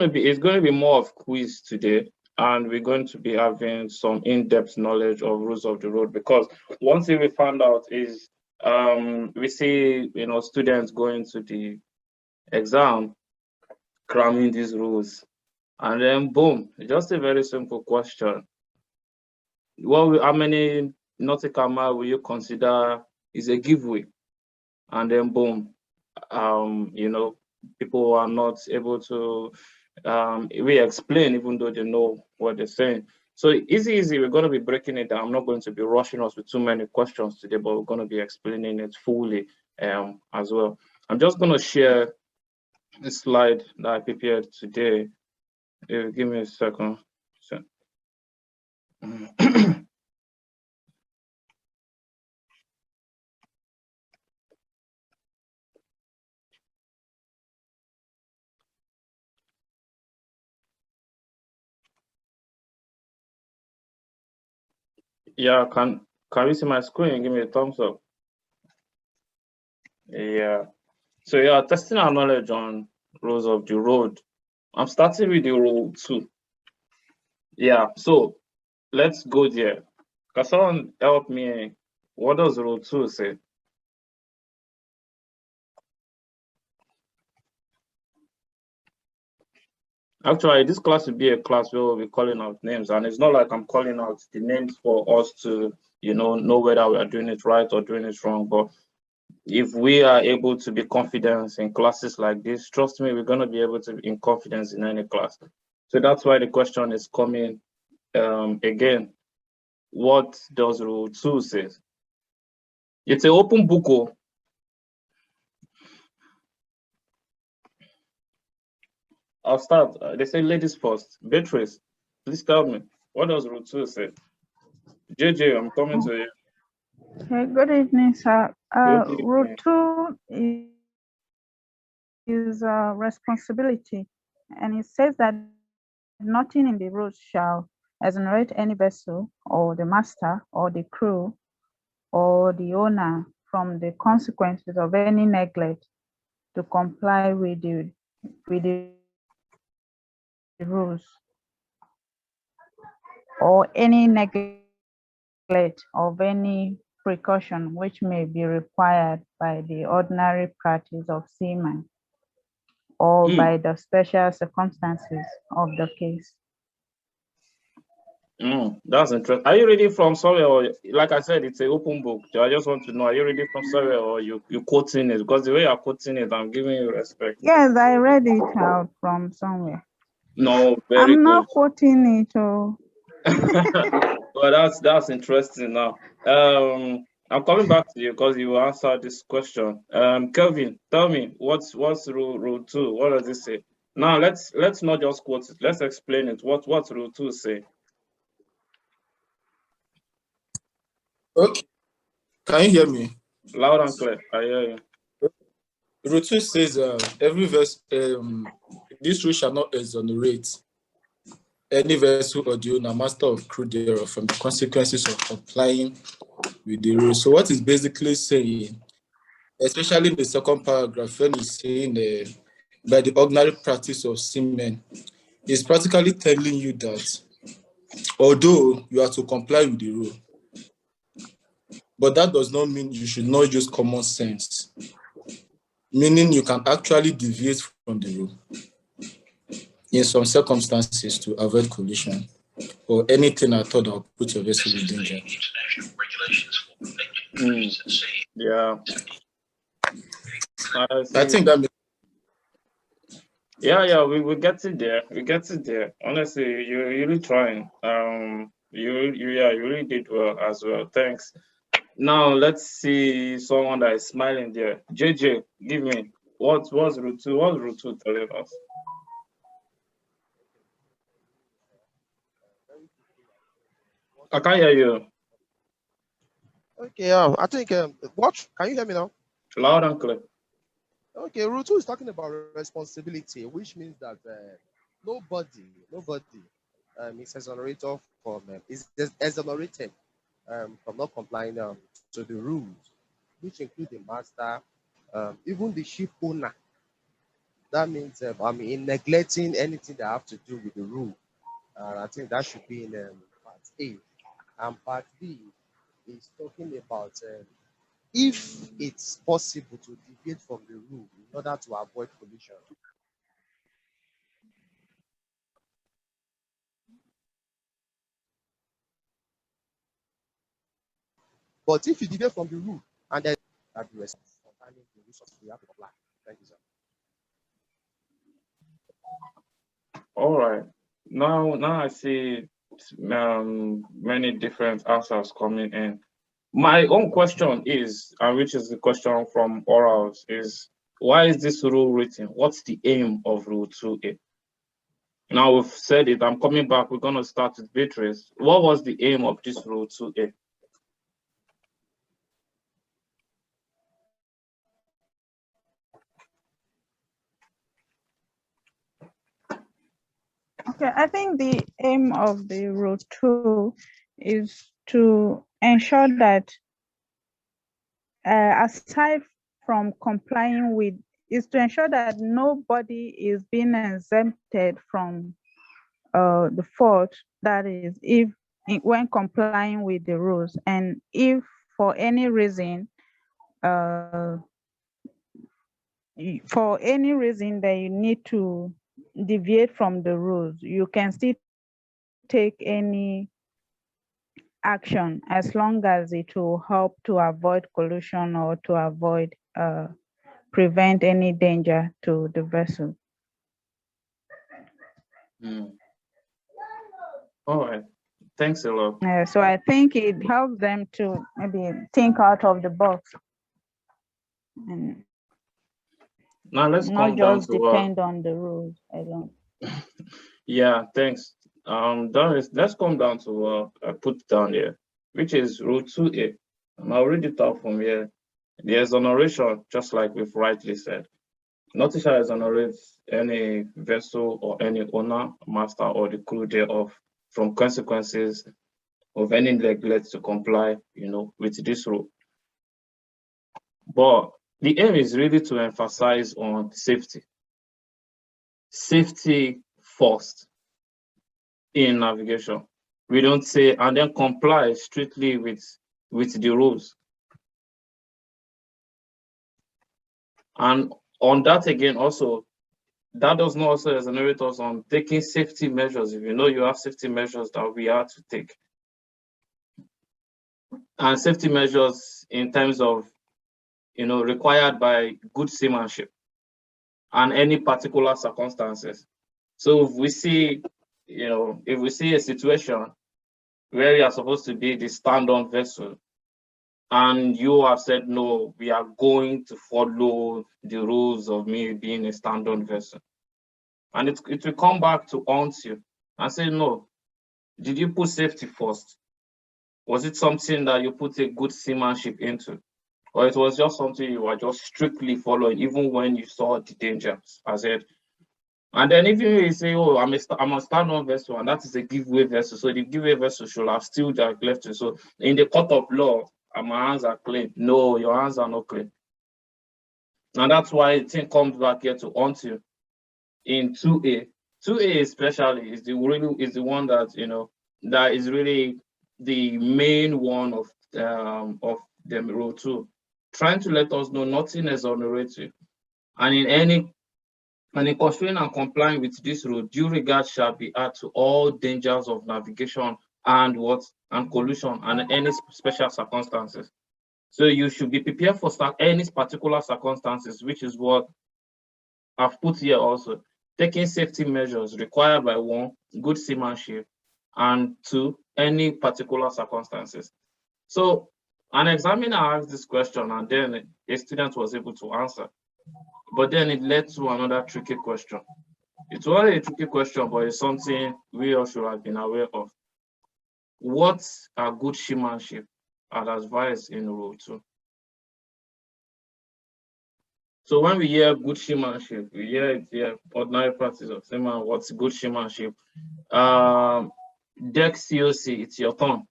it's going to be more of quiz today, and we're going to be having some in-depth knowledge of rules of the road, because one thing we found out is we see students going to the exam cramming these rules, and then boom, just a very simple question. How many nautical mile will you consider is a giveaway? And then boom, people are not able to re-explain even though they know what they're saying. So easy, we're going to be breaking it down. I'm not going to be rushing us with too many questions today, but we're going to be explaining it fully as well. I'm just going to share a slide that I prepared today. Give me a second. So, yeah, can you see my screen? Give me a thumbs up. Yeah. So yeah, testing our knowledge on rules of the road. I'm starting with the rule 2. Yeah, so let's go there. Can someone help me? What does rule 2 say? Actually, this class will be a class where we'll be calling out names, and it's not like I'm calling out the names for us to, know whether we are doing it right or doing it wrong. But if we are able to be confident in classes like this, trust me, we're going to be able to be in confidence in any class. So that's why the question is coming again. What does rule 2 say? It's an open book. Oh. I'll start. They say ladies first. Beatrice, please tell me, what does rule 2 say? JJ, I'm coming to you. Okay, good evening, sir. Good Rule evening. 2 is responsibility, and it says that nothing in the road shall exonerate any vessel or the master or the crew or the owner from the consequences of any neglect to comply with the rules, or any neglect of any precaution which may be required by the ordinary practice of seamen or by the special circumstances of the case. That's interesting. Are you reading from somewhere, or like I said, it's an open book? I just want to know, are you reading from somewhere, or you quoting it? Because the way you're quoting it, I'm giving you respect. Yes, I read it out from somewhere. No, very I'm good. not quoting it. Oh. Well, that's interesting now. I'm coming back to you because you answered this question. Kelvin, tell me what's rule 2? What does it say? Now let's not just quote it. Let's explain it. What's rule 2 say? Okay, can you hear me? Loud and clear. I hear you. Rule 2 says every verse, this rule shall not exonerate any vessel or the owner, master of crew thereof, from the consequences of complying with the rule. So what is basically saying, especially in the second paragraph, when it's saying by the ordinary practice of seamen, is practically telling you that although you are to comply with the rule, but that does not mean you should not use common sense, meaning you can actually deviate from the rule in some circumstances to avoid collision or anything at all that will put your vessel in danger. Yeah. I think that makes Yeah, we get it there. We get it there. Honestly, you're really trying. You really did well as well. Thanks. Now let's see someone that is smiling there. JJ, give me what's route 2? What's route 2 telling us? I can't hear you. Okay, I think what can you hear me now? Loud and clear. Okay, rule 2 is talking about responsibility, which means that nobody is exonerated from not complying to the rules, which include the master, even the ship owner, That means, in neglecting anything that have to do with the rule. I think that should be in part A. And part B is talking about if it's possible to deviate from the rule in order to avoid collision. But if you deviate from the rule and then that be responsible concerning the rules of we have to comply. Thank you, sir. All right. Now I see many different answers coming in. My own question is, and which is the question from orals, is why is this rule written? What's the aim of Rule 2A? Now we've said it. I'm coming back. We're going to start with Beatrice. What was the aim of this Rule 2A? Okay, I think the aim of the Rule 2 is to ensure that aside from complying with, is to ensure that nobody is being exempted from the fault, that is, if when complying with the rules, and if for any reason that you need to deviate from the rules, you can still take any action as long as it will help to avoid collision or to avoid prevent any danger to the vessel. All right. Thanks a lot. So I think it helps them to maybe think out of the box and Now let's not come down just to depend on the rules alone. Yeah, thanks. Let's come down to what I put down here, which is Rule 2A. And I'll read it out from here. The exoneration, just like we've rightly said. Notice shall exonerate any vessel or any owner, master, or the crew thereof from consequences of any neglect to comply, with this rule. But the aim is really to emphasize on safety. Safety first in navigation. We don't say, and then comply strictly with the rules. And on that again, also, that does not also exonerate us on taking safety measures. If you know you have safety measures that we are to take. And safety measures in terms of, required by good seamanship and any particular circumstances. So if we see, a situation where you are supposed to be the stand-on vessel, and you have said, no, we are going to follow the rules of me being a stand-on vessel. And it will come back to haunt you and say, no, did you put safety first? Was it something that you put a good seamanship into? Or it was just something you were just strictly following, even when you saw the dangers, as it. And then even if you say, oh, I'm a stand-on vessel, and that is a giveaway vessel, so the giveaway vessel should have still left you. So in the court of law, my hands are clean. No, your hands are not clean. And that's why the thing comes back here to haunt you in 2A. 2A especially is the one that, that is really the main one of the Rule 2, trying to let us know nothing exonerates you. And in pursuing and complying with this rule, due regard shall be had to all dangers of navigation and collision and any special circumstances. So you should be prepared for any particular circumstances, which is what I've put here also. Taking safety measures required by 1, good seamanship, and 2, any particular circumstances. So an examiner asked this question, and then a student was able to answer. But then it led to another tricky question. It's only a tricky question, but it's something we all should have been aware of. What are good seamanship as advised in Rule 2? So when we hear good seamanship, we hear it here, ordinary practice of seaman, what's good seamanship? Deck COC, it's your turn.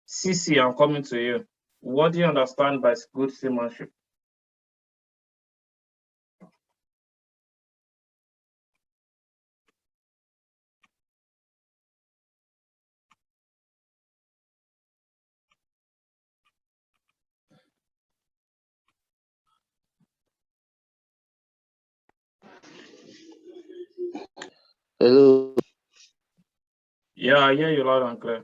CC, I'm coming to you. What do you understand by good seamanship? Hello. Yeah, I hear you loud and clear.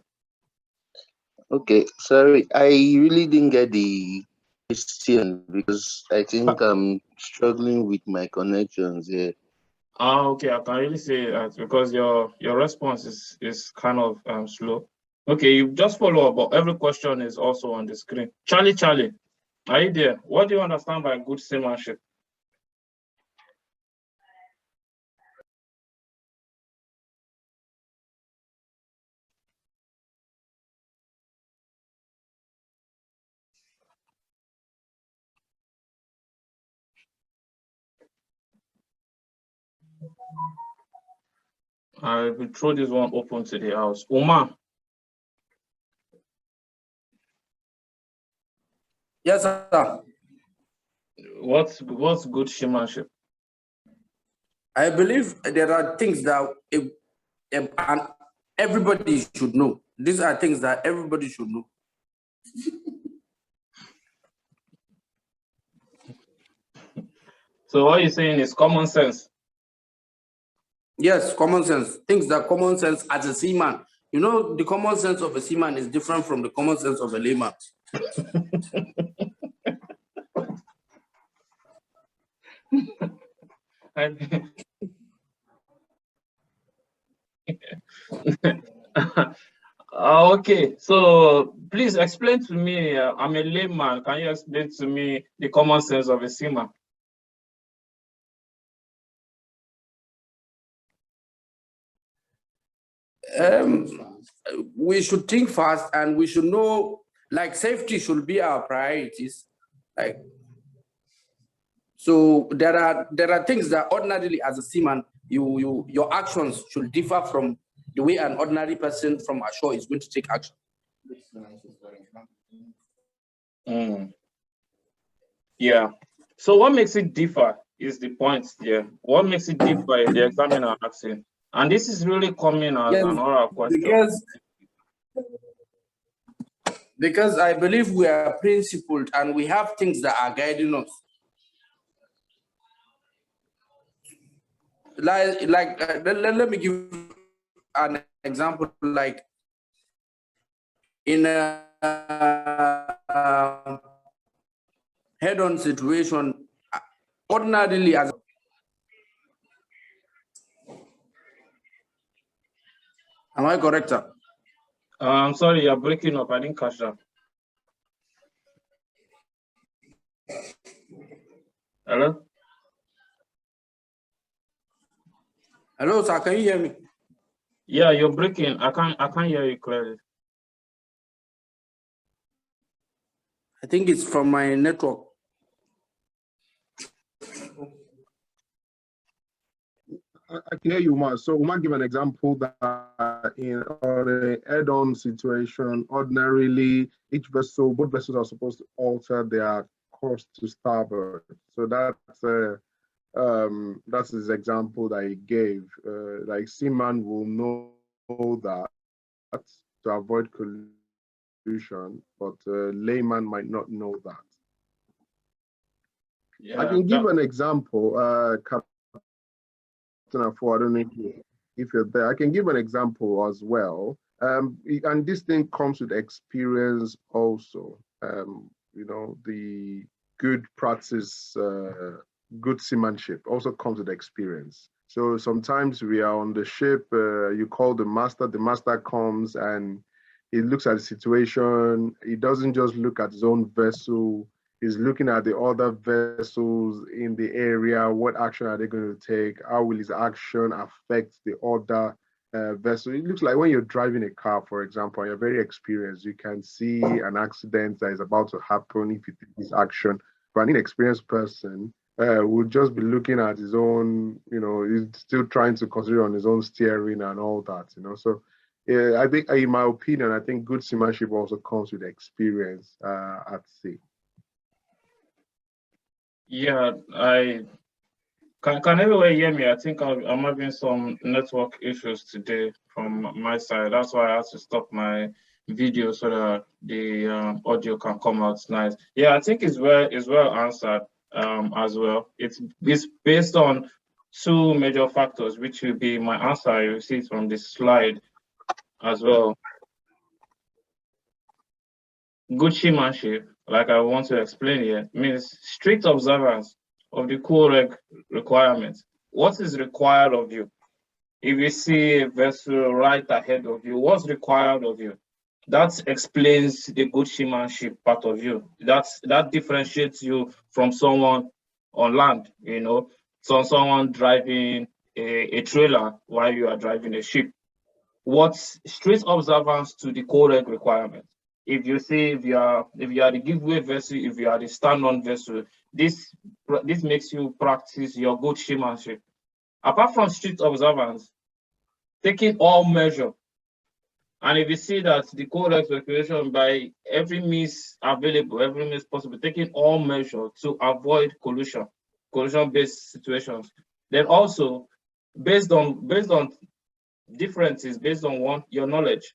Okay, sorry, I really didn't get the question because I think I'm struggling with my connections here. Okay, I can really say that because your response is kind of slow. Okay, you just follow up, but every question is also on the screen. Charlie, are you there? What do you understand by good seamanship? I will throw this one open to the house. Uma, Yes, sir. what's good seamanship? I believe there are things that and everybody should know. These are things that everybody should know. So what you're saying is common sense. Yes, common sense. Things that common sense as a seaman. You know, the common sense of a seaman is different from the common sense of a layman. Okay, so please explain to me. I'm a layman. Can you explain to me the common sense of a seaman? We should think fast and we should know, like, safety should be our priorities. Like, so there are things that ordinarily as a seaman, your actions should differ from the way an ordinary person from ashore is going to take action. Yeah. So what makes it differ is the point there. What makes it differ is the examiner asking. And this is really coming as Yes, an oral question. Because I believe we are principled and we have things that are guiding us. Let me give an example. Like in a head-on situation, ordinarily as am I correct, sir? I'm sorry, you're breaking up. I didn't catch that. Hello? Hello, sir. Can you hear me? Yeah, you're breaking. I can't hear you clearly. I think it's from my network. I can hear you, Umar. So Umar give an example that in a head-on situation, ordinarily both vessels are supposed to alter their course to starboard. So that's his example that he gave. Like seaman will know that to avoid collusion, but layman might not know that. Yeah, I can give an example, Captain Afolabi, I don't know if you're there. I can give an example as well. And this thing comes with experience also. You know, the good practice, good seamanship also comes with experience. So sometimes we are on the ship, you call the master comes and he looks at the situation. He doesn't just look at his own vessel. He's looking at the other vessels in the area. What action are they going to take? How will his action affect the other vessel? It looks like when you're driving a car, for example, you're very experienced. You can see an accident that is about to happen if you take this action. But an inexperienced person would just be looking at his own, you know, he's still trying to consider on his own steering and all that, you know. So I think, in my opinion, I think good seamanship also comes with experience at sea. Yeah, can everyone hear me? I think I'm having some network issues today from my side. That's why I had to stop my video so that the audio can come out nice. Yeah, I think it's well answered as well. It's based on two major factors, which will be my answer. You see it from this slide as well. Good seamanship, like I want to explain here, means strict observance of the Colregs requirements. What is required of you? If you see a vessel right ahead of you, what's required of you? That explains the good seamanship part of you. That differentiates you from someone on land, so someone driving a trailer while you are driving a ship. What's strict observance to the Colregs requirement? If you see, if you are the giveaway vessel, if you are the stand-on vessel, this makes you practice your good seamanship. Apart from strict observance, taking all measure. And if you see that the Colregs regulation, by every means available, every means possible, taking all measure to avoid collision-based situations. Then also, based on differences, based on your knowledge.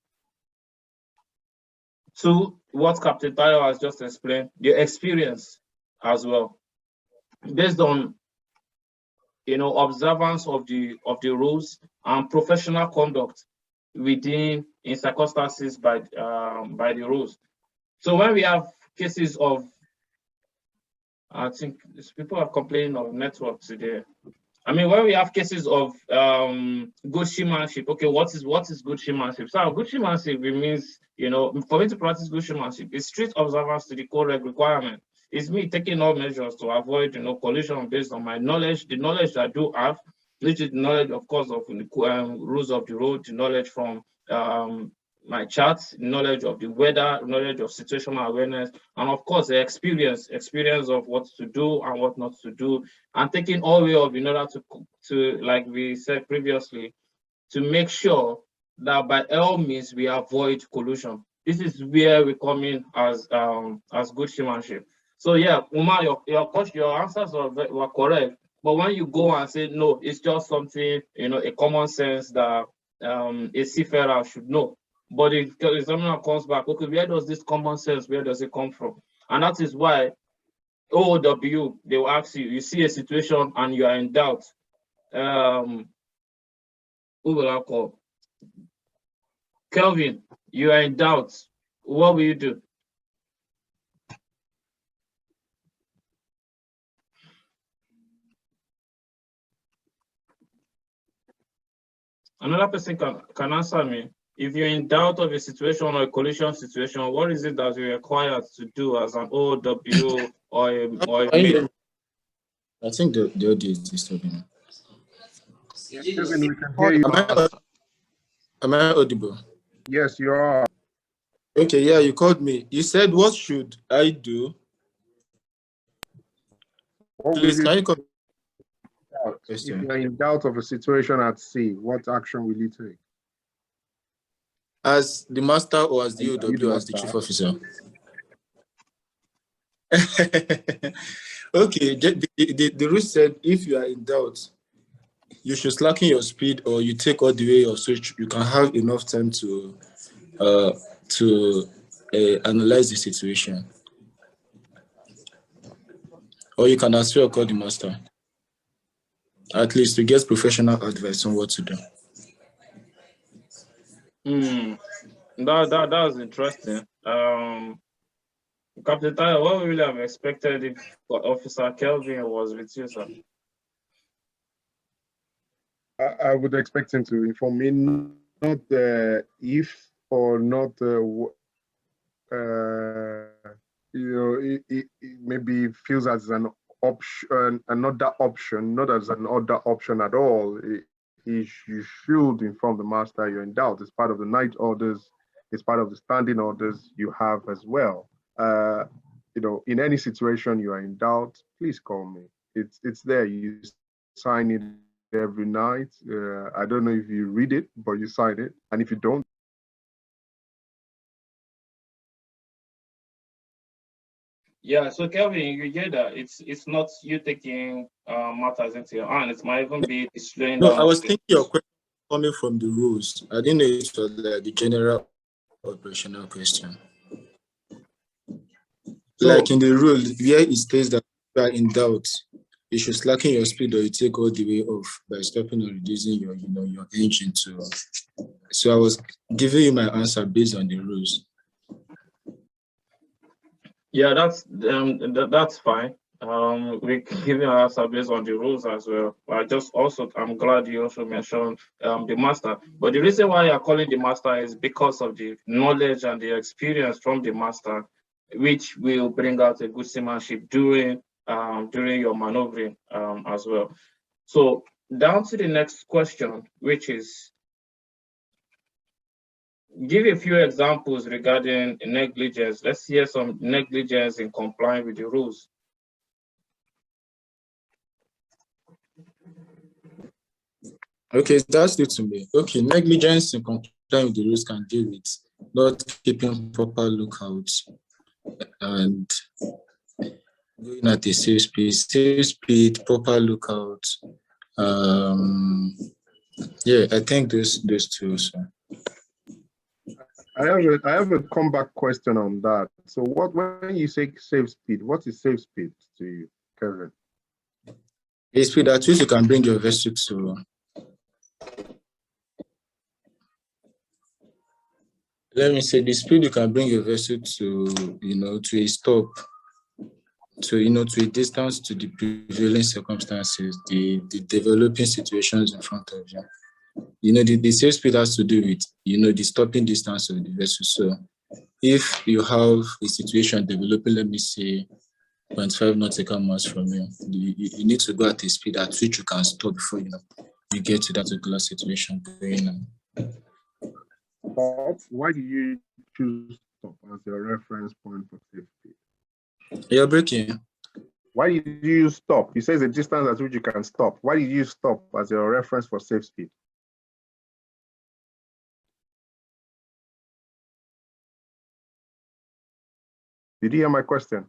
Two, what Captain Tayo has just explained, the experience as well, based on observance of the rules and professional conduct in circumstances by the rules. So when we have cases of, I think people are complaining of network today. I mean, when we have cases of good seamanship, okay, what is good seamanship? So good seamanship, it means, for me to practice good seamanship, it's strict observance to the Colregs requirement. It's me taking all measures to avoid, collision based on my knowledge, the knowledge I do have, which is knowledge, of course, of the rules of the road, the knowledge from my charts, knowledge of the weather, knowledge of situational awareness, and of course the experience of what to do and what not to do, and taking all way of in order to like we said previously, to make sure that by all means we avoid collusion. This is where we come in as good seamanship. So yeah, Umar, your answers were correct. But when you go and say no, it's just something, a common sense that a seafarer should know. But if someone comes back, okay, where does this common sense, where does it come from? And that is why OW, they will ask you see a situation and you are in doubt. Who will I call? Kelvin, you are in doubt. What will you do? Another person can answer me. If you're in doubt of a situation or a collision situation, what is it that you're required to do as an OW or a mate? I think the audio is disturbing. Yeah, Kevin, we can hear you. Am I audible? Yes, you are. Okay, yeah, you called me. You said, what should I do? Please, can you come? If you are in doubt of a situation at sea, what action will you take? As the master or as the OW, as the chief officer? Okay, the rule said if you are in doubt, you should slacken your speed or you take all the way or so you can have enough time to analyze the situation. Or you can as well call the master. At least to get professional advice on what to do. That was interesting. Captain Tayo, what would you have expected if Officer Kelvin was with you, sir? I would expect him to inform me, not if or not, it maybe feels as an option, another option, not as an other option at all. You should inform the master you're in doubt. It's part of the night orders. It's part of the standing orders you have as well. In any situation you are in doubt, please call me. It's there. You sign it every night. I don't know if you read it, but you sign it. And if you don't, yeah, so Kelvin, you get that it's not you taking matters into your hand. It might even be slowing down. No, I was thinking your question coming from the rules. I didn't know it was like the general operational question. So, like in the rule, where it states that you are in doubt, you should slacken your speed or you take all the way off by stopping or reducing your, your engine to. So I was giving you my answer based on the rules. Yeah, that's fine. We give an answer based on the rules as well. I'm glad you also mentioned the master. But the reason why you're calling the master is because of the knowledge and the experience from the master, which will bring out a good seamanship during your maneuvering as well. So down to the next question, which is, give a few examples regarding negligence. Let's hear some negligence in complying with the rules. Okay, that's it to me. Okay, negligence in complying with the rules can deal with not keeping proper lookouts and going at a safe speed, proper lookouts. Yeah, I think those two also. I have a comeback question on that. So when you say safe speed, what is safe speed to you, Kevin? A speed at which you can bring your vessel to. Let me say the speed you can bring your vessel to, to a stop, to a distance to the prevailing circumstances, the developing situations in front of you. The safe speed has to do with, the stopping distance of the vessel. So if you have a situation developing, let me say, 0.5 nautical miles from you, you need to go at a speed at which you can stop before you get to that particular situation going on. Why do you choose stop as your reference point for safety? You're breaking. Why did you use stop? You say the distance at which you can stop. Why did you use stop as your reference for safe speed? Did you hear my question?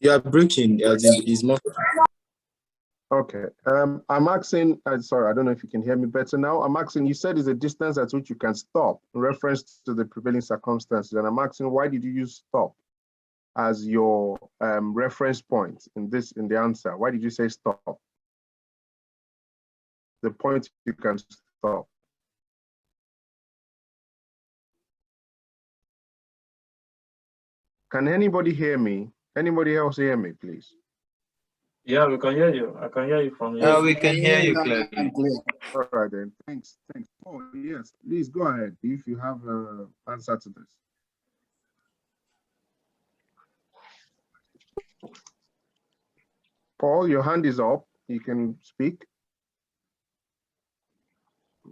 You are breaking, as in is more. Okay. I'm asking, sorry, I don't know if you can hear me better now. I'm asking, you said it's a distance at which you can stop in reference to the prevailing circumstances. And I'm asking, why did you use stop as your reference point in the answer? Why did you say stop? The point you can stop. Can anybody hear me? Anybody else hear me, please? Yeah, we can hear you. I can hear you from here. We can hear you clearly. All right then. Thanks. Oh yes, please go ahead if you have an answer to this. Paul, your hand is up. You can speak.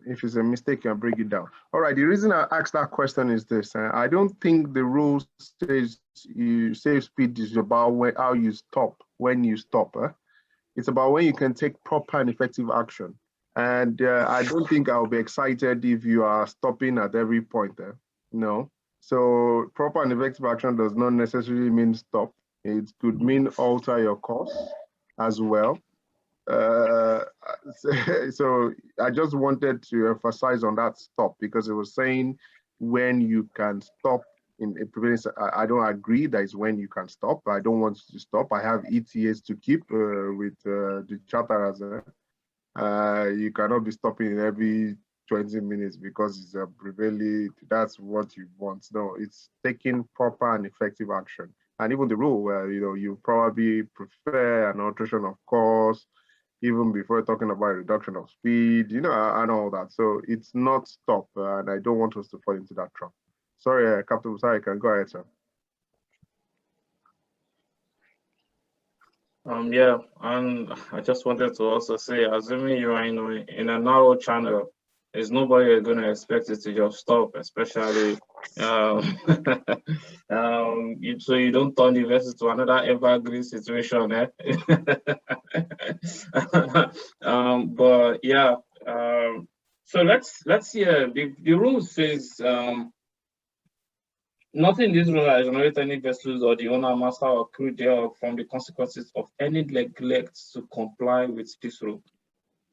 If it's a mistake, you can bring it down. All right. The reason I asked that question is this. I don't think the rule says safe speed is about how you stop when you stop. It's about when you can take proper and effective action. And I don't think I'll be excited if you are stopping at every point. No. So proper and effective action does not necessarily mean stop. It could mean alter your course as well. So I just wanted to emphasize on that stop because it was saying when you can stop in a prevailing. I don't agree that is when you can stop. I don't want to stop. I have ETAs to keep with the charterers. You cannot be stopping in every 20 minutes because it's a prevailing. That's what you want. No, it's taking proper and effective action. And even the rule where you probably prefer an alteration of course, even before talking about reduction of speed, and all that. So it's not stop, and I don't want us to fall into that trap. Sorry, Captain Busayo, you can go ahead, sir. Yeah, and I just wanted to also say, assuming you are in a narrow channel, there's nobody going to expect it to just stop, especially so you don't turn the vessel to another evergreen situation. But yeah, so let's hear the rule says nothing in this rule exonerate any vessels or the owner, master, or crew thereof from the consequences of any neglect to comply with this rule,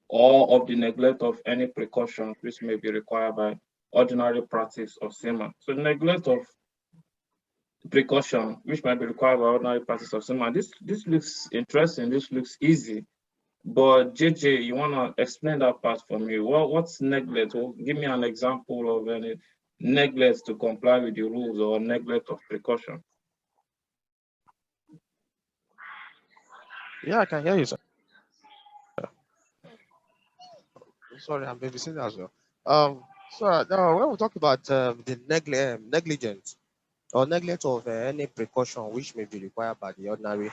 or of the neglect of any precaution which may be required by ordinary practice of seamen. So the neglect of precaution, which might be required by ordinary practice of seaman. This looks interesting. This looks easy. But JJ, you wanna explain that part for me? What's neglect? Well, give me an example of any neglect to comply with the rules or neglect of precaution. Yeah, I can hear you, sir. Sorry, I'm babysitting as well. So when we talk about the negligence or neglect of any precaution which may be required by the ordinary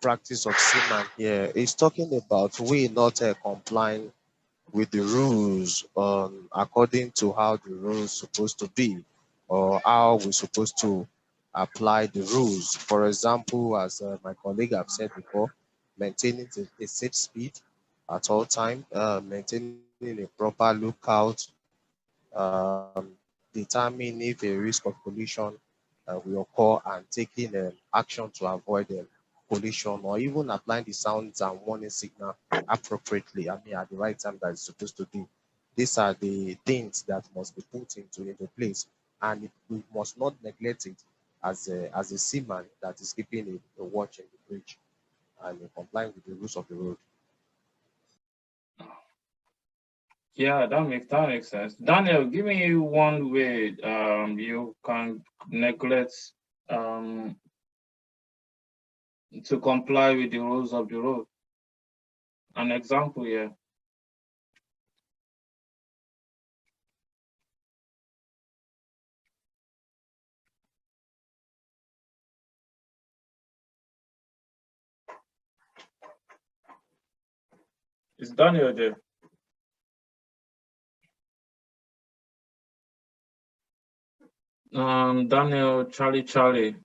practice of seaman here, is talking about we not complying with the rules according to how the rules supposed to be or how we're supposed to apply the rules. For example, as my colleague have said before, maintaining a safe speed at all time, maintaining a proper lookout, determine if a risk of collision will occur and taking action to avoid collision, or even applying the sounds and warning signal appropriately, I mean, at the right time that it's supposed to do. These are the things that must be put into place, and we must not neglect it as a seaman that is keeping a watch in the bridge and complying with the rules of the road. Yeah, that makes sense. Daniel, give me one way you can neglect to comply with the rules of the road. An example here. Is Daniel there? Daniel, Charlie.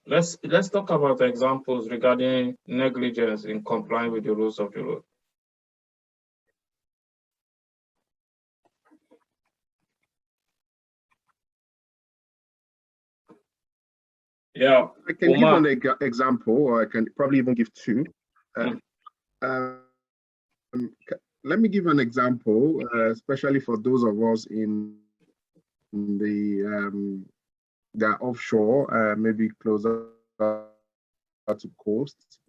Let's talk about examples regarding negligence in complying with the rules of the road. Yeah, I can Omar. give an example, or I can probably even give two. Let me give an example, especially for those of us in the offshore, maybe closer to coast.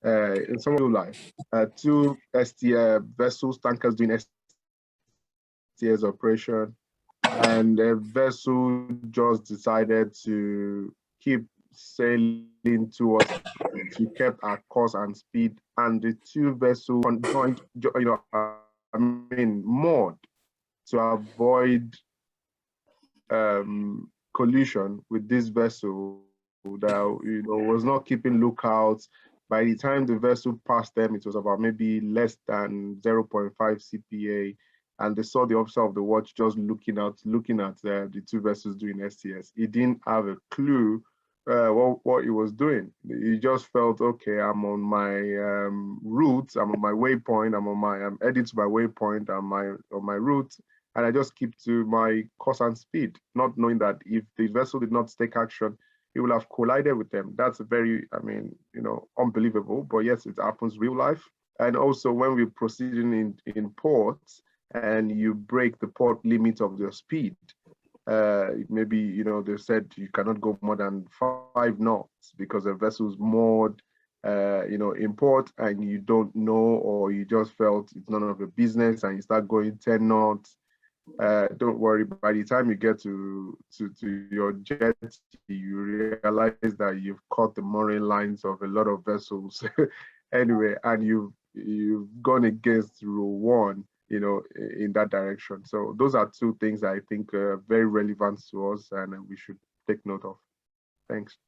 In some of life, two vessels, tankers doing STS operation, and a vessel just decided to keep sailing towards. We kept our course and speed, and the two vessels joined, moored to avoid collision with this vessel that was not keeping lookouts. By the time the vessel passed them, it was about maybe less than 0.5 CPA, and they saw the officer of the watch just looking at the two vessels doing STS. He didn't have a clue what he was doing. He just felt, okay, I'm on my route, I'm on my waypoint, I'm heading to my waypoint, I'm on my route, and I just keep to my course and speed, not knowing that if the vessel did not take action, it will have collided with them. That's very, unbelievable. But yes, it happens real life. And also when we're proceeding in ports and you break the port limit of your speed, maybe, they said you cannot go more than 5 knots because the vessel's moored, in port, and you don't know, or you just felt it's none of your business and you start going 10 knots. Don't worry, by the time you get to your jet, you realize that you've caught the mooring lines of a lot of vessels anyway, and you've gone against rule 1, in that direction. So those are two things I think are very relevant to us, and we should take note of. Thanks.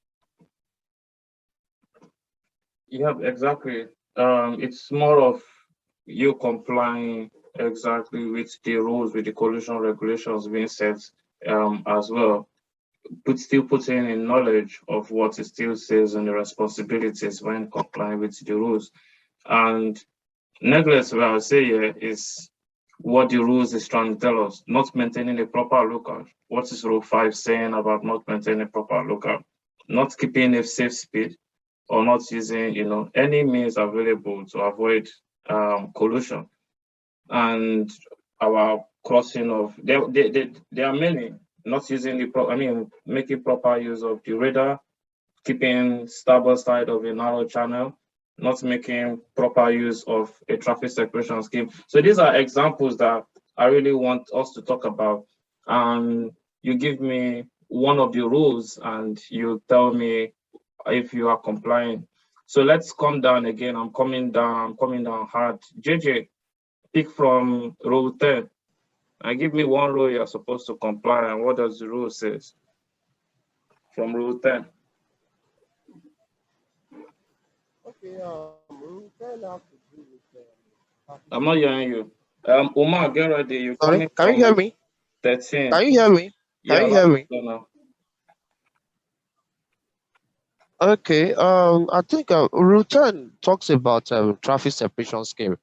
Yeah, exactly. It's more of you complying exactly with the rules, with the collision regulations being set as well, but still putting in knowledge of what it still says and the responsibilities when complying with the rules. And neglect, what I would say here, is what the rules is trying to tell us, not maintaining a proper lookout. What is Rule 5 saying about not maintaining a proper lookout? Not keeping a safe speed, or not using, any means available to avoid collision. And our crossing of, there are many not using making proper use of the radar, keeping starboard side of a narrow channel, not making proper use of a traffic separation scheme. So these are examples that I really want us to talk about. And you give me one of the rules and you tell me if you are complying. So let's come down again. I'm coming down hard. JJ, pick from rule 10. And give me one rule you're supposed to comply and what does the rule says from rule 10. Okay, rule 10 have to do with I'm not hearing you. Umar, get ready. You're sorry, coming can you from hear me? 13. Can you hear me? Yeah, Can you hear me? now. Okay, I think rule 10 talks about traffic separation scheme,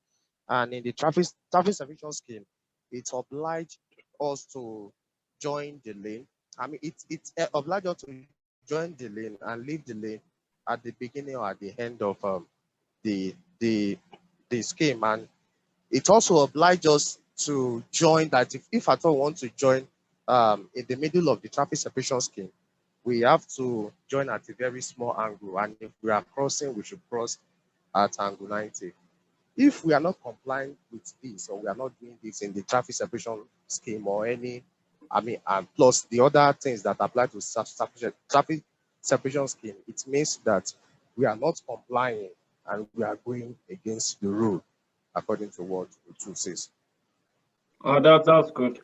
and in the traffic separation scheme, it obliged us to join the lane. I mean, it obliged us to join the lane and leave the lane at the beginning or at the end of the scheme, and it also obliged us to join that if at all want to join in the middle of the traffic separation scheme, we have to join at a very small angle, and if we are crossing, we should cross at angle 90. If we are not complying with this, or we are not doing this in the traffic separation scheme or any, and plus the other things that apply to traffic separation scheme, it means that we are not complying and we are going against the rule, according to what the tool says. That's good.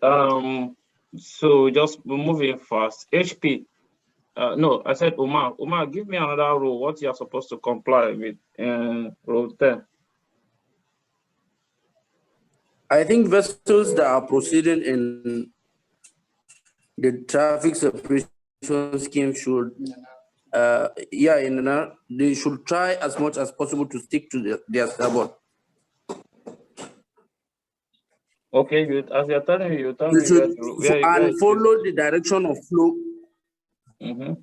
So just moving fast. HP. No, I said Umar. Umar, give me another rule. What you are supposed to comply with in rule 10. I think vessels that are proceeding in the traffic separation scheme should, they should try as much as possible to stick to their starboard. Okay, good. As you're telling me, you tell You me should where follow the direction of flow. Mm-hmm.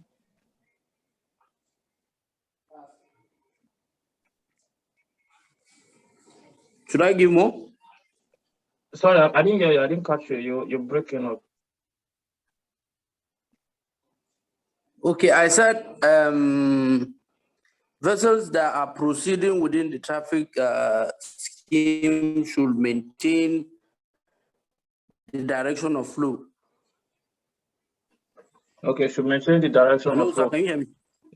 Should I give more? Sorry, I didn't hear you. I didn't catch you. You're breaking up. Okay, I said vessels that are proceeding within the traffic scheme should maintain the direction of flow. Okay, should maintain the direction Hello, of flow. sir, can you hear me?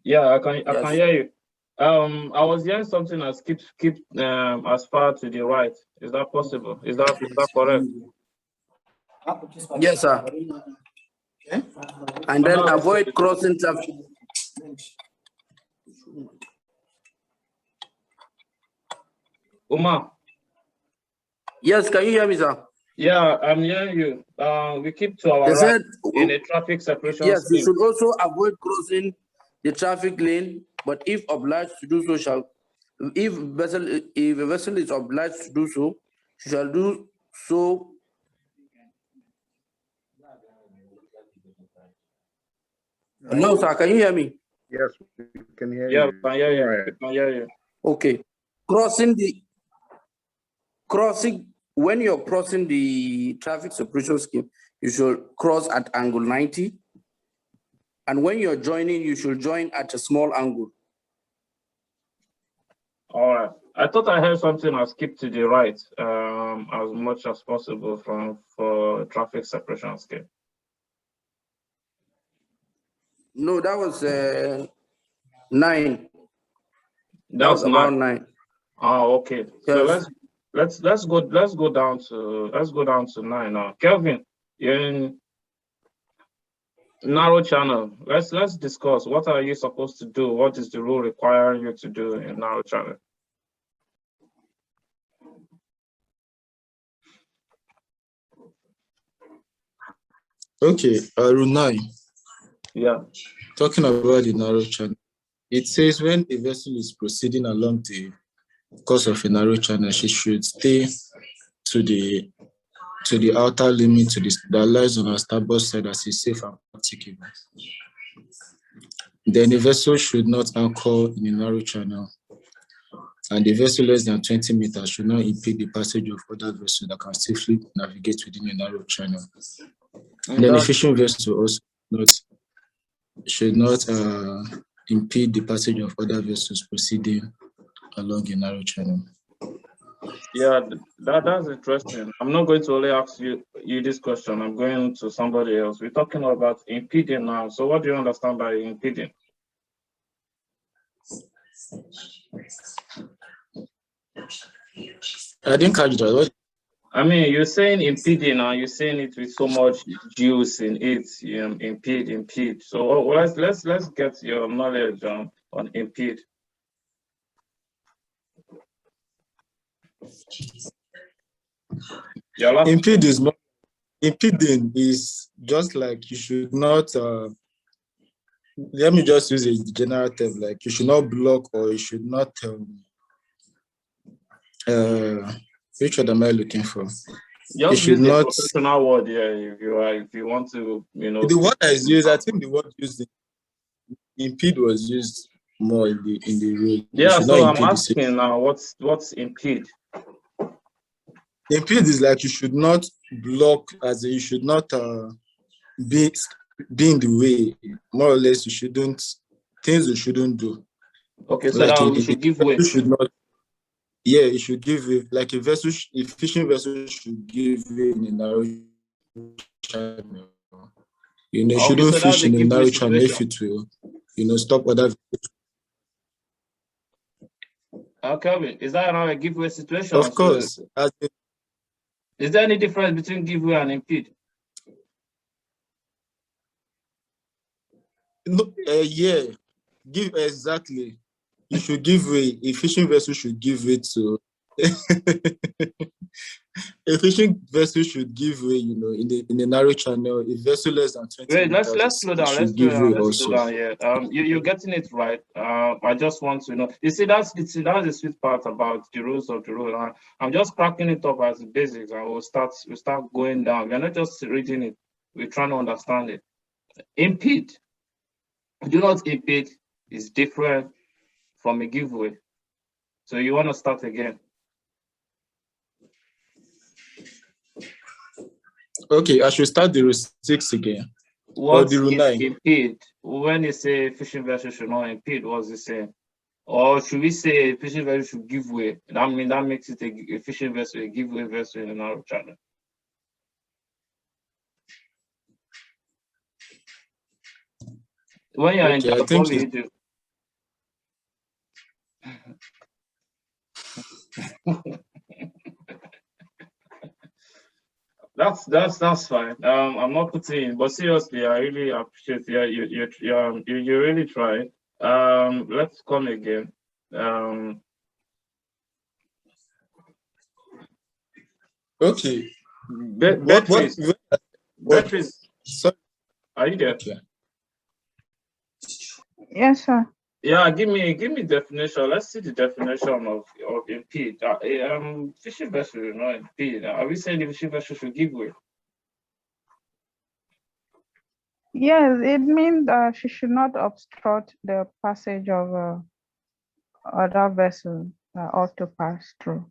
Yeah, I can hear you. I was hearing something as keep as far to the right. Is that possible? Is that correct? Yes, sir. And then avoid crossing traffic. Umar. Yes, can you hear me, sir? Yeah, I'm hearing you. We keep to our right in a traffic separation. Yes, scheme. you should also avoid crossing the traffic lane, but if obliged to do so, if a vessel is obliged to do so, she shall do so. Hello, sir, can you hear me? Yes, we can hear Yeah, you. we can hear you. We can hear you. Okay. When you're crossing the traffic separation scheme, you should cross at angle 90. And when you're joining, you should join at a small angle. All right. I thought I heard something as keep to the right as much as possible for traffic separation scheme. No, that was 9. That was about 9. Oh, okay. Yes. So let's go down to 9 now. Kelvin, you're in narrow channel. Let's discuss. What are you supposed to do? What is the rule requiring you to do in narrow channel? Okay, rule 9. Yeah. Talking about the narrow channel, it says when a vessel is proceeding along the course of a narrow channel, she should stay to the outer limit that lies on her starboard side as a safe and practicable. Then the vessel should not anchor in a narrow channel, and the vessel less than 20 meters should not impede the passage of other vessels that can safely navigate within a narrow channel. And then a fishing vessel also should not impede the passage of other vessels proceeding along a narrow channel. Yeah, that's interesting. I'm not going to only ask you this question. I'm going to somebody else. We're talking about impeding now. So what do you understand by impeding? I didn't catch that. What? I mean, you're saying impeding and you're saying it with so much juice in it. Impede. So let's get your knowledge on impede. Impeding is just like you should not. Let me just use a general term, like you should not block or you should not. Which word am I looking for? Just use a professional word here if you want to, The word I used, I think the word used impede was used more in the rule. Yeah, so I'm asking now, what's impede? Impede is like you should not block, as in you should not be in the way. More or less, you shouldn't things you shouldn't do. Okay, so like now we should give way. You should not. Yeah, you should give way. Like a fishing vessel should give way in a narrow channel. You shouldn't fish in a narrow channel if it will, stop other. Okay, is that not a giveaway situation? Of course. Is there any difference between giveaway and impede? No, yeah, exactly. You should give way. A fishing vessel should give way to. A fishing vessel should give way, in a narrow channel. A vessel less than 20 Wait, meters let's slow down. Let's slow down here. You're getting it right. I just want to know. You see, that's the sweet part about the rules of the road. I'm just cracking it up as the basics, and we'll start going down. We're not just reading it. We're trying to understand it. Impede. Do not impede is different from a giveaway. So you want to start again? Okay, I should start the rule 6 again. What is impede? When you say fishing vessel should not impede, what's it saying? Or should we say fishing vessel should give way? That makes it a fishing vessel, a giveaway vessel in a narrow channel. When you're in doubt, what will you do? That's fine. I'm not putting in, but seriously, I really appreciate you really tried. Let's come again. Okay. Beatrice, are you there? Yes, sir. Yeah, give me definition. Let's see the definition of impede. Fishing vessel, impede. Are we saying the fishing vessel should give way? Yes, it means she should not obstruct the passage of other vessels that ought to pass through.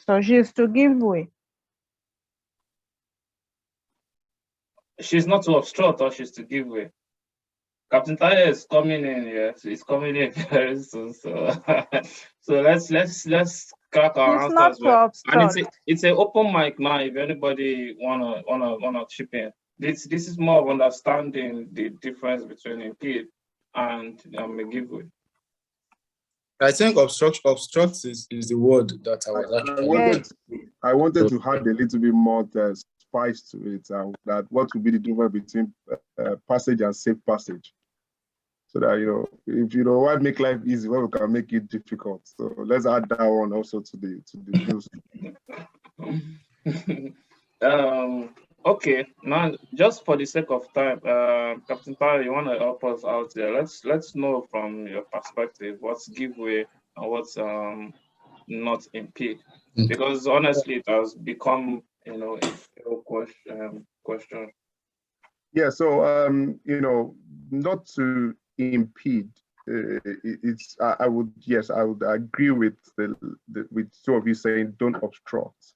So she is to give way. She's not to obstruct, or she's to give way. Captain Tayo is coming in. Yes, he's coming in very soon. So, so let's crack our answers. And it's an open mic now. If anybody wanna chip in, this is more of understanding the difference between impede and a giveaway. I think obstruct is the word that I was actually. I wanted to add a little bit more spice to it. That what would be the difference between passage and safe passage? So that if you don't want to make life easy, well, we can make it difficult. So let's add that one also to the news. Okay, now just for the sake of time, Captain Tayo, you want to help us out there? Let's know from your perspective what's giveaway and what's not impede, because honestly it has become a question. Yeah, so not to impede. I would agree with with two of you saying don't obstruct.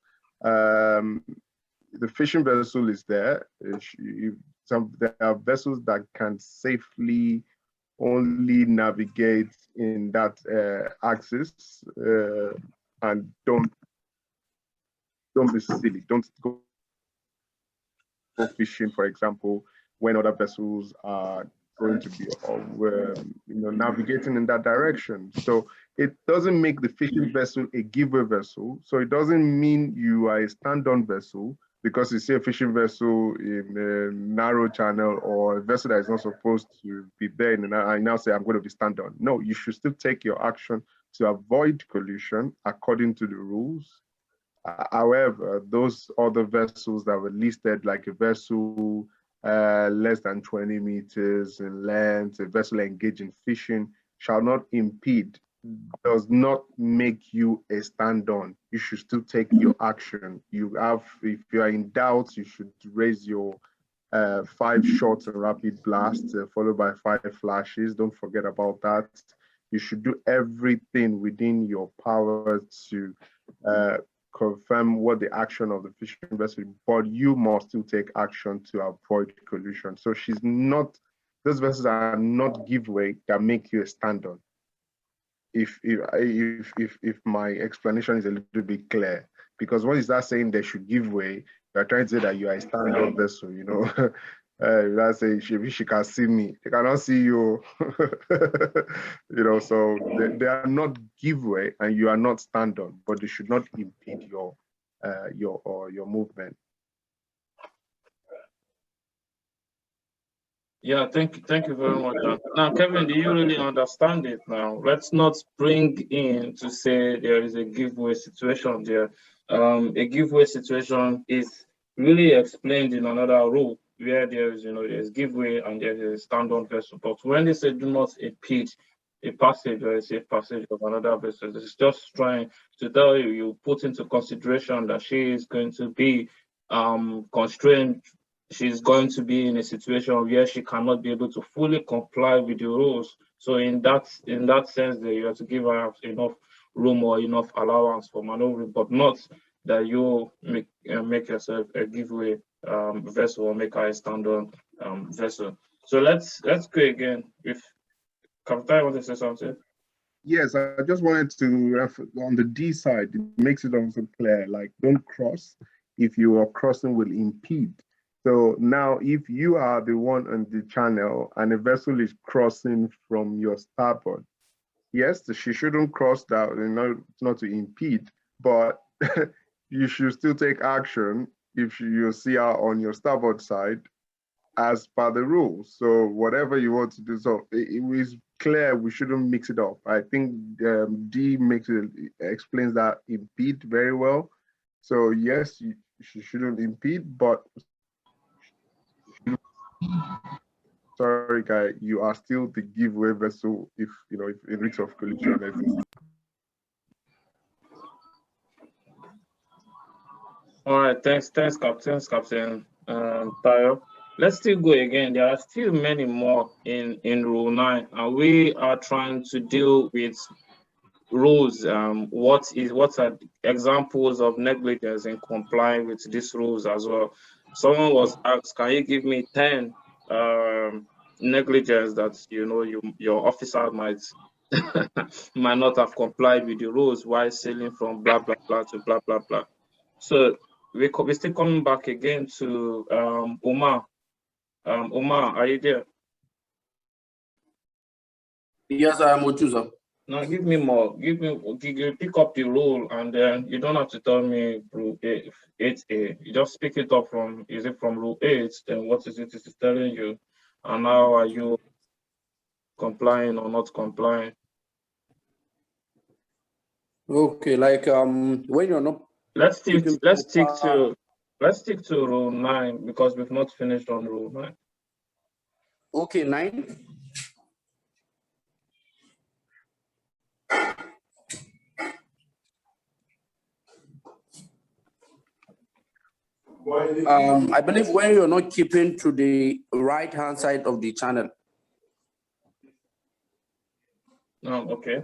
the fishing vessel is there. There are vessels that can safely only navigate in that axis, and don't be silly. Don't go fishing, for example, when other vessels are going to be navigating in that direction. So it doesn't make the fishing vessel a giveaway vessel. So it doesn't mean you are a stand-on vessel because you see a fishing vessel in a narrow channel or a vessel that is not supposed to be there. And I now say I'm going to be stand-on. No, you should still take your action to avoid collision according to the rules. However, those other vessels that were listed, like a vessel less than 20 meters in length, a vessel engaged in fishing, shall not impede, does not make you a stand-on. You should still take your action. If you are in doubt, you should raise your 5 shots and rapid blast, followed by 5 flashes. Don't forget about that. You should do everything within your power to confirm what the action of the fishing vessel, but you must still take action to avoid collision. So those vessels are not giveaway that make you a stand-on. If my explanation is a little bit clear, because when you start saying they should give way, you're trying to say that you are a stand-on vessel, Let's say she can see me, they cannot see you. So they are not giveaway and you are not stand-on, but they should not impede your movement. Yeah, thank you very much. Now, Kevin, do you really understand it now? Let's not bring in to say there is a giveaway situation there. A giveaway situation is really explained in another rule where there's giveaway and there is a stand-on vessel. But when they say do not impede a passage or a safe passage of another vessel, it's just trying to tell you put into consideration that she is going to be constrained. She's going to be in a situation where she cannot be able to fully comply with the rules. So in that sense, that you have to give her enough room or enough allowance for maneuvering, but not that you make yourself a giveaway vessel or make her a stand-on vessel. So let's go again. If Capt, want to say something? Yes, I just wanted to on the D side, it makes it also clear, like don't cross if your crossing will impede. So now if you are the one on the channel and a vessel is crossing from your starboard, yes, she shouldn't cross that, not to impede, but you should still take action if you see her on your starboard side as per the rules. So whatever you want to do, so it was clear we shouldn't mix it up. I think D explains that impede very well. So yes, she shouldn't impede, but sorry, guy, you are still the giveaway vessel if a risk of collision exists. All right, thanks, Captain Tayo. Let's still go again. There are still many more in Rule 9, and we are trying to deal with rules. What are examples of negligence in complying with these rules as well? Someone was asked, can you give me 10 negligence that your officer might not have complied with the rules while sailing from blah blah blah to blah blah blah? So we're still coming back again to Omar. Omar, are you there? Yes, I am Ochuzo. Now give me more. Pick up the rule, and then you don't have to tell me rule 8A. You just pick it up from, is it from rule 8? Then what is it is telling you, and how are you complying or not complying? Okay, like when you're not. Let's stick to rule 9 because we've not finished on rule 9. Okay, 9. I believe when you're not keeping to the right-hand side of the channel. Oh, okay.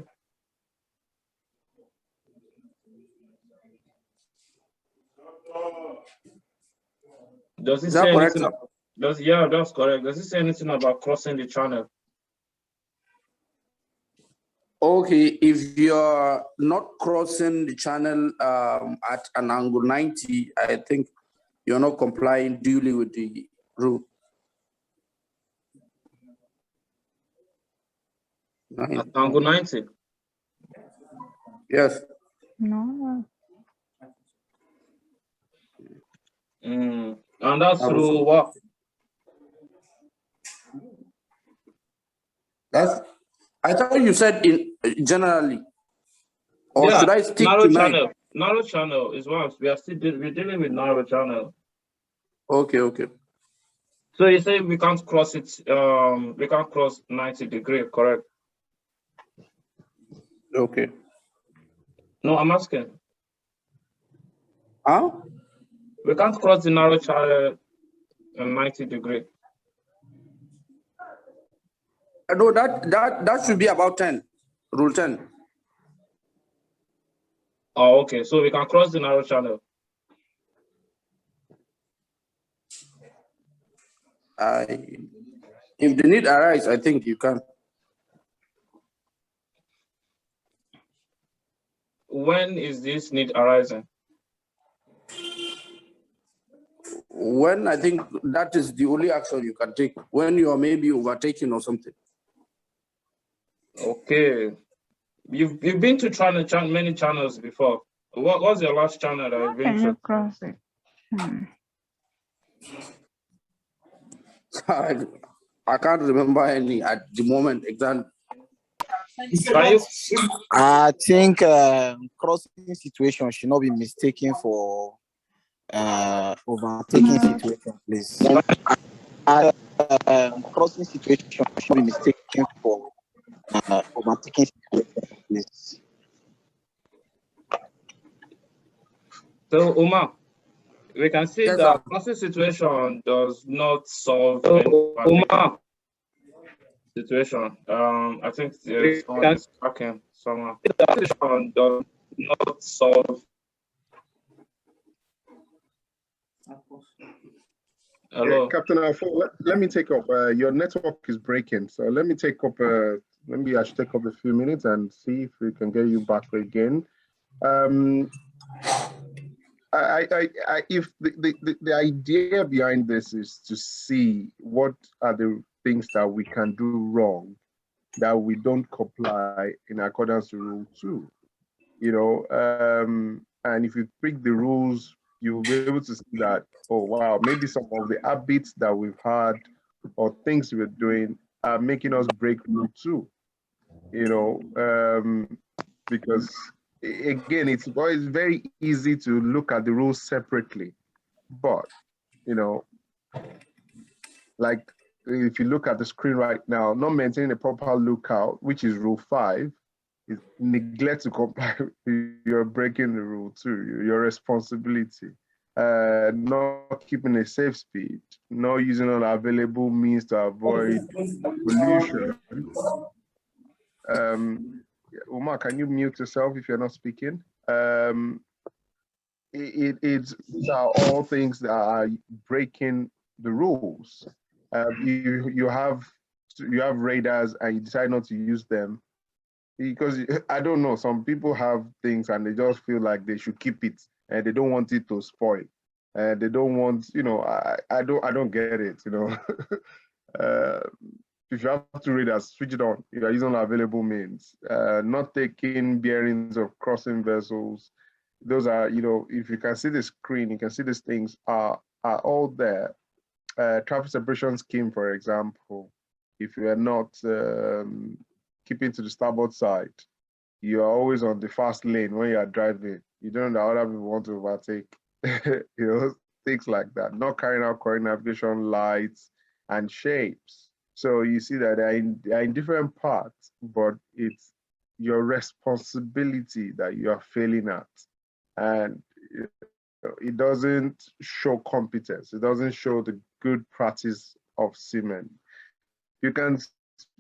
Does it Is say that correct, anything? sir? Yeah, that's correct. Does it say anything about crossing the channel? Okay, if you're not crossing the channel at an angle 90, I think you're not complying duly with the rule. At angle 90? Yes. No. And that's through what? I thought you said in generally, or Yeah, should I stick narrow to 9? channel. Narrow channel is what we are still we're dealing with narrow channel. Okay. So you say we can't cross it. We can't cross 90 degree, correct? Okay. No, I'm asking. Huh? We can't cross the narrow channel 90 degree. No, that should be about 10. Rule 10. Oh, okay. So we can cross the narrow channel. If the need arises, I think you can. When is this need arising? When I think that is the only action you can take, when you are maybe overtaking or something. Okay. You've been to many channels before. What was your last channel that How you've been can you to? cross it? I can't remember any at the moment exactly. Can you? I think crossing situation should not be mistaken for overtaking situation, please. Crossing situation should not be mistaken for overtaking situation, please. So, Uma, we can see Yes, that sir. crossing situation does not solve any situation. I think someone is talking somehow. Situation does not solve. Hello. Yeah, Captain Afolabi, let me take up. Your network is breaking, so let me take up. Maybe I should take up a few minutes and see if we can get you back again. If the idea behind this is to see what are the things that we can do wrong that we don't comply in accordance to Rule 2, and if you break the rules, you'll be able to see that, oh wow, maybe some of the habits that we've had or things we're doing are making us break Rule 2, because again, it's very easy to look at the rules separately, but like if you look at the screen right now, not maintaining a proper lookout, which is Rule 5, is neglect to comply. You're breaking the rule too. Your responsibility. Not keeping a safe speed, not using unavailable means to avoid pollution. Umar, can you mute yourself if you're not speaking? It's all things that are breaking the rules. You have radars and you decide not to use them because I don't know, some people have things and they just feel like they should keep it and they don't want it to spoil. And they don't want, I don't get it, if you have two radars, switch it on. You are using available means. Not taking bearings of crossing vessels. Those are, if you can see the screen, you can see these things are all there. Traffic separation scheme, for example, if you are not keeping to the starboard side, you are always on the fast lane when you are driving. You don't know that other people want to overtake. Things like that. Not carrying out correct navigation lights and shapes. So you see that they are in different parts, but it's your responsibility that you are failing at. And it doesn't show competence. It doesn't show the good practice of seamen. You can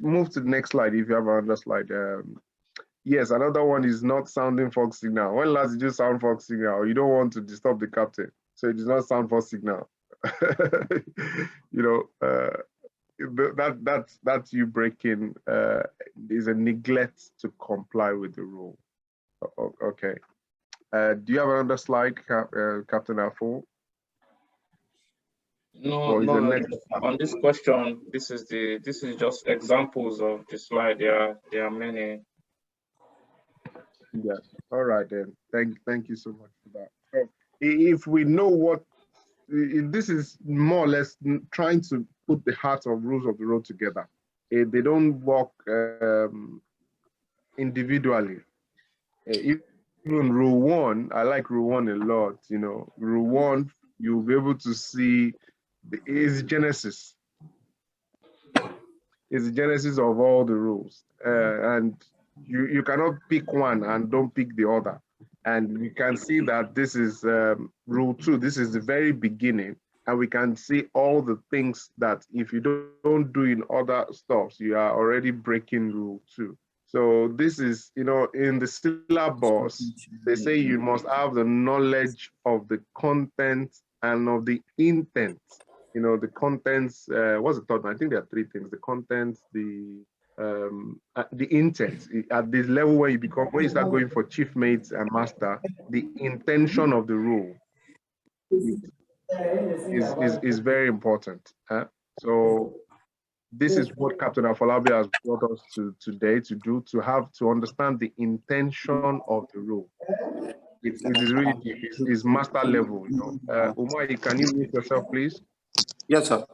move to the next slide if you have another slide. Yes, another one is not sounding fog signal. When last did you sound fog signal? You don't want to disturb the captain, so it is not sound fog signal. you know, that's you breaking is a neglect to comply with the rule. Okay. Do you have another slide, Captain Afol? No, Or is the no. next? On this question, this is just examples of the slide. There are many. Yeah. All right then. Thank you so much for that. So if we know what this is, more or less trying to put the heart of rules of the road together. They don't work individually. Even rule one, I like rule one a lot. You know, rule one, you'll be able to see is Genesis. It's the genesis of all the rules, and you cannot pick one and don't pick the other. And we can see that this is rule two. This is the very beginning, and we can see all the things that if you don't do in other stuffs, you are already breaking rule two. So this is, you know, in the syllabus, they say you must have the knowledge of the content and of the intent. You know, the contents, what's the third one? I think there are three things: the contents, the intent. At this level where you become, when you start going for chief mates and master, the intention of the rule is very important. So this is what Captain Afolabi has brought us to today to do, to understand the intention of the rule. It is really deep. It's master level. You know, Umar, can you mute yourself, please? Yes, sir.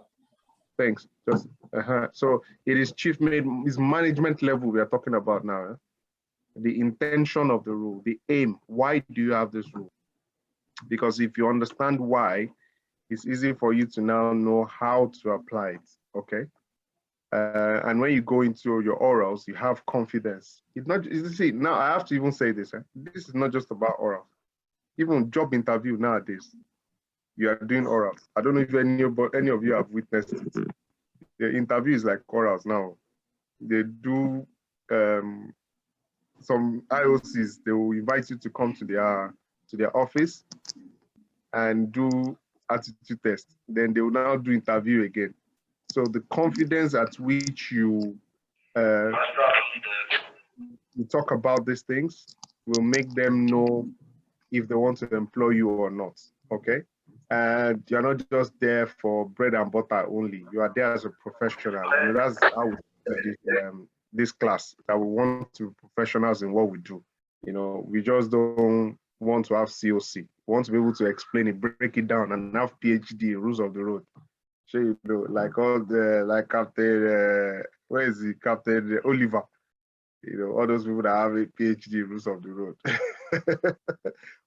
Thanks. Just so it is chief mate, is management level we are talking about now. The intention of the rule, the aim. Why do you have this rule? Because if you understand why, it's easy for you to now know how to apply it. Okay. And when you go into your orals, you have confidence. It's not, you see, now I have to even say this. This is not just about oral. Even job interview nowadays, you are doing orals. I don't know if any of you have witnessed it. The interview is like orals now. They do some IOCs. They will invite you to come to their office and do attitude test. Then they will now do interview again. So the confidence at which you talk about these things will make them know if they want to employ you or not. Okay. And you're not just there for bread and butter only. You are there as a professional. You know, that's how we this class, that we want to be professionals in what we do. You know, we just don't want to have COC. We want to be able to explain it, break it down, and have PhD rules of the road. So, you know, like all the Captain, where is he? Captain Oliver. You know, all those people that have a PhD rules of the road.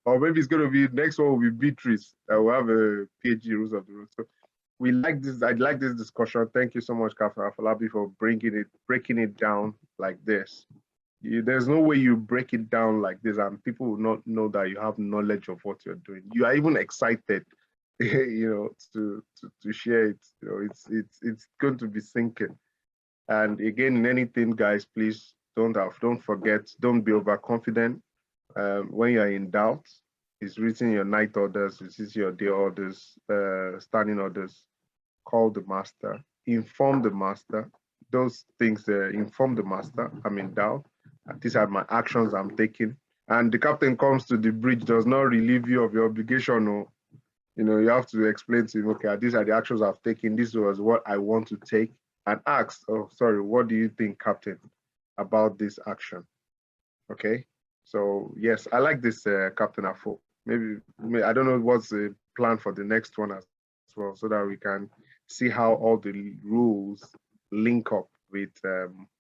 Or maybe it's going to be, next one will be Beatrice, that will have a PhD rules of the road. So we like this, I like this discussion. Thank you so much, Captain Afolabi, for breaking it down like this. There's no way you break it down like this and people will not know that you have knowledge of what you're doing. You are even excited, you know, to share it. You know, it's going to be sinking. And again, in anything, guys, please don't forget, don't be overconfident. When you're in doubt, it's written your night orders, it's your day orders, standing orders. Call the master, inform the master. Those things, inform the master. I'm in doubt. These are my actions I'm taking. And the captain comes to the bridge, does not relieve you of your obligation. Or, you know, you have to explain to him, okay, these are the actions I've taken. This was what I want to take. And ask, oh, sorry, what do you think, Captain, about this action? Okay. So yes, I like this, Captain Afo. Maybe I don't know what's the plan for the next one as well, so that we can see how all the rules link up with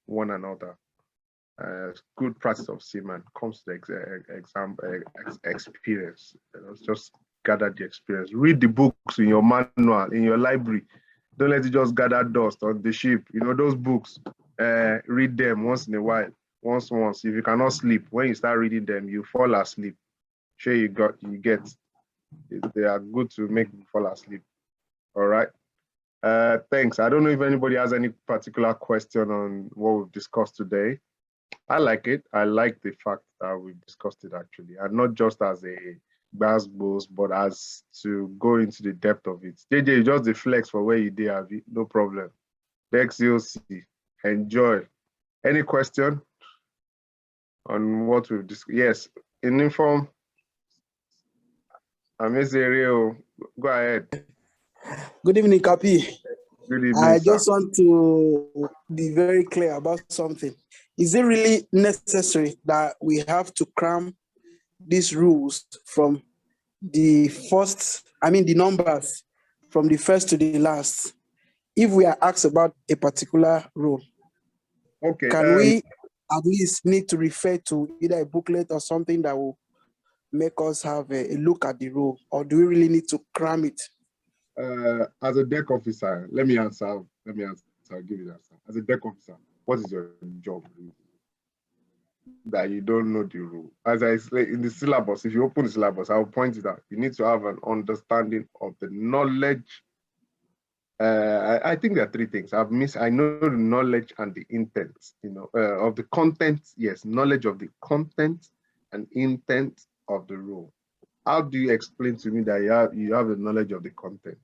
one another. Good practice of seaman comes to experience. You know, just gather the experience. Read the books in your manual, in your library. Don't let it just gather dust on the ship. You know, those books, read them once in a while. Once. If you cannot sleep, when you start reading them, you fall asleep. Sure, you get. They are good to make you fall asleep. All right. Thanks. I don't know if anybody has any particular question on what we've discussed today. I like it. I like the fact that we've discussed it actually, and not just as a basketballs, but as to go into the depth of it. JJ, just the flex for where you did, have it, no problem. XOC, enjoy. Any question on what we've discussed? Yes, in inform. Amiserio, go ahead. Good evening, Capi. Good evening, I sir. just want to be very clear about something. Is it really necessary that we have to cram these rules from the the numbers from the first to the last? If we are asked about a particular rule, okay, can we at least need to refer to either a booklet or something that will make us have a look at the rule, or do we really need to cram it? As a deck officer, let me answer. I'll give you the answer. As a deck officer, what is your job? That you don't know the rule. As I say in the syllabus, if you open the syllabus, I'll point it out. You need to have an understanding of the knowledge. I think there are three things. I know the knowledge and the intent, of the content. Yes, knowledge of the content and intent of the rule. How do you explain to me that you have the knowledge of the content?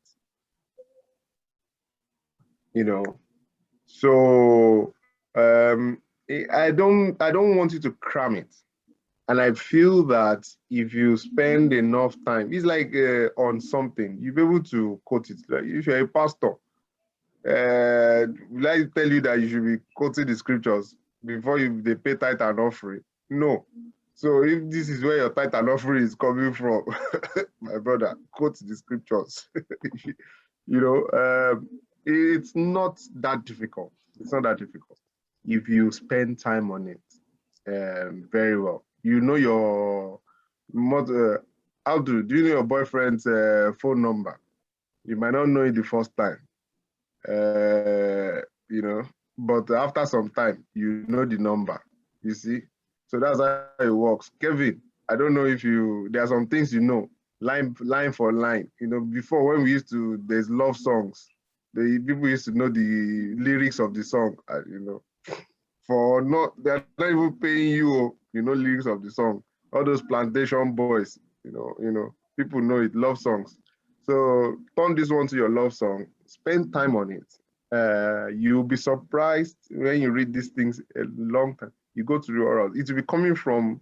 So I don't want you to cram it. And I feel that if you spend enough time, it's like on something, you'll be able to quote it. Like if you're a pastor, will I tell you that you should be quoting the scriptures before they pay tithe and offering? No. So if this is where your tithe and offering is coming from, my brother, quote the scriptures. It's not that difficult. It's not that difficult if you spend time on it very well. You know your mother. Do you know your boyfriend's phone number? You might not know it the first time, but after some time, you know the number. You see, so that's how it works. Kevin, I don't know if there are some things line for line. Before when there's love songs, people used to know the lyrics of the song. They're not even paying you, lyrics of the song. All those plantation boys, people know it, love songs. So turn this one to your love song, spend time on it. You'll be surprised when you read these things a long time. You go to the oral, it will be coming from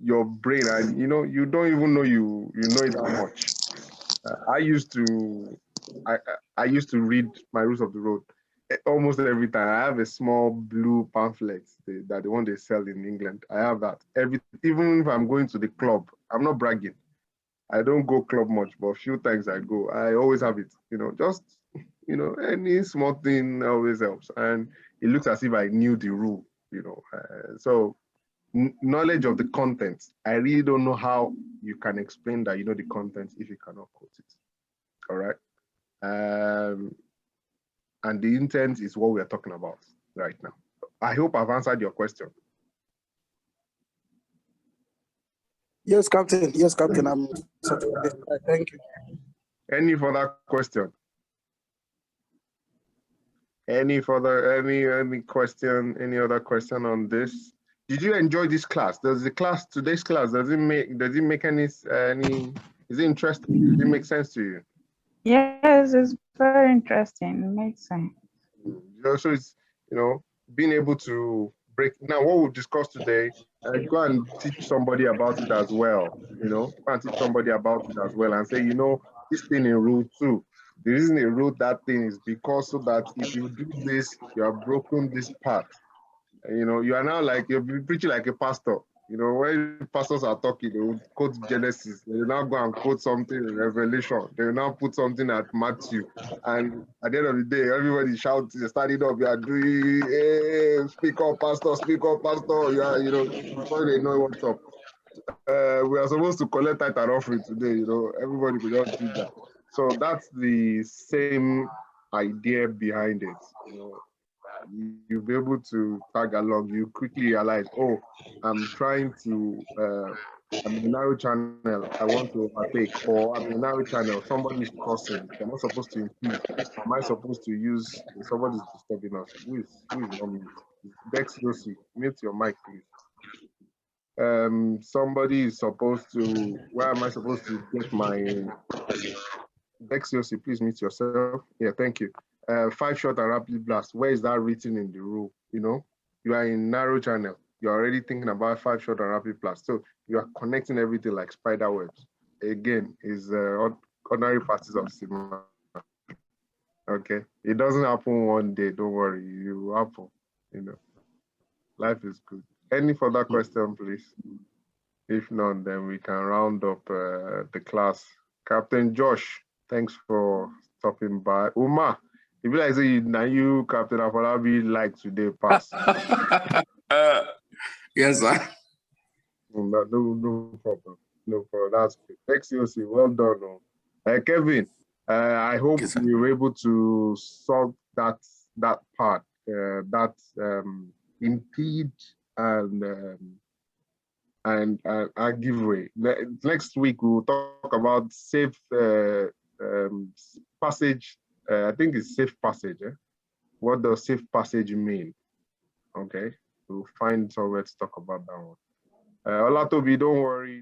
your brain, and you don't even know you know it that much. I used to read My Rules of the Road almost every time. I have a small blue pamphlet, that the one they sell in England. I have that even if I'm going to the club. I'm not bragging. I don't go club much, but a few times I go. I always have it. Any small thing always helps, and it looks as if I knew the rule. So knowledge of the content. I really don't know how you can explain that you know the content if you cannot quote it. All right. And the intent is what we are talking about right now. I hope I've answered your question. Yes, Captain. Yes, Captain. I'm satisfied. Thank you. Any further question? Any question? Any other question on this? Did you enjoy this class? Today's class, does it make any, is it interesting? Does it make sense to you? Yes, it's very interesting. It makes sense. So it's, being able to break. Now, what we'll discuss today, go and teach somebody about it as well. Go and teach somebody about it as well and say, this thing in rule 2, the reason they wrote that thing is because so that if you do this, you have broken this part. You are now like, you're preaching like a pastor. When pastors are talking, they will quote Genesis. They will now go and quote something in Revelation. They will now put something at Matthew. And at the end of the day, everybody shouts, starting up, you are doing, hey, speak up, pastor, you are, before they know what's up. We are supposed to collect tithe and offering today, everybody could just do that. So that's the same idea behind it. You'll be able to tag along. You quickly realize, oh, I'm trying to, I'm in a narrow channel, I want to overtake, or I'm in a narrow channel, somebody is crossing, am I supposed to impede? Am I supposed to use, somebody's disturbing us? Who is on mute? Dex Yossi, mute your mic, please. Somebody is supposed to, where am I supposed to get my Dexiosi, please mute yourself. Yeah, thank you. 5 short and rapid blast. Where is that written in the rule? You know, you are in narrow channel. You're already thinking about 5 short and rapid blast. So you are connecting everything like spider webs. Again, is ordinary parties of cinema. Okay, it doesn't happen one day. Don't worry, it will happen. You know, life is good. Any further question, please? If not, then we can round up the class. Captain Josh, thanks for stopping by. Uma, if you like say now you Captain Afolabi like today pass. Yes, sir. No problem. No problem. That's good. Excellency, well done. Kevin, I hope Yes, we were able to solve that part, that impede and giveaway. Next week we'll talk about safe passage. I think it's safe passage. What does safe passage mean? Okay, we'll find somewhere to talk about that one. Olatobi, don't worry.